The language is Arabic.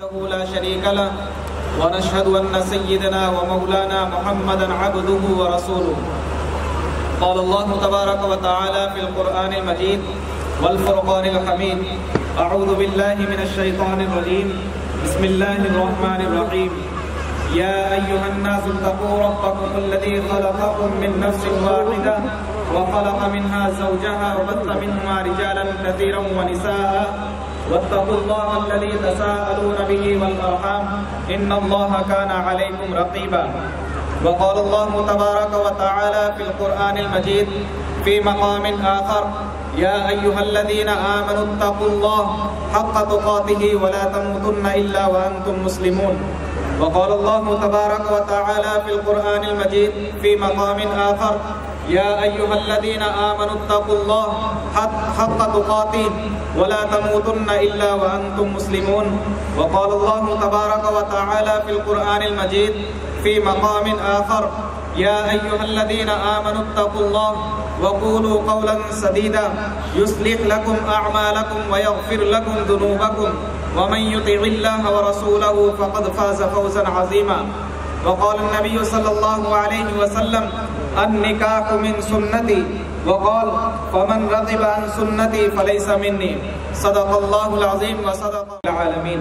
لا شريك له ونشهد أن سيدنا ومولانا محمدا عبده ورسوله. قال الله تبارك وتعالى في القرآن المجيد والفرقان الحميد: أعوذ بالله من الشيطان الرجيم، بسم الله الرحمن الرحيم. يا أيها الناس اتقوا ربكم الذي خلقكم من نفس واحدة وخلق منها زوجها وبث منهما رجالا كثيرا ونساء واتقوا الله الذي تساءلون به والأرحام إن الله كان عليكم رقيبا. وقال الله تبارك وتعالى في القرآن المجيد في مقام آخر: يا أيها الذين آمنوا اتقوا الله حق تقاته ولا تموتن إلا وأنتم مسلمون. وقال الله تبارك وتعالى في القرآن المجيد في مقام آخر: يا أيها الذين آمنوا اتقوا الله حق تقاته ولا تموتن إلا وأنتم مسلمون. وقال الله تبارك وتعالى في القرآن المجيد في مقام آخر: يا أيها الذين آمنوا اتقوا الله وقولوا قولا سديدا يصلح لكم أعمالكم ويغفر لكم ذنوبكم ومن يطع الله ورسوله فقد فاز فوزا عظيما. وقال النبي صلى الله عليه وسلم: النکاح من سنتی، وقال: فمن رغب عن سنتی فلیس منی. صدق اللہ العظیم وصدق العالمین.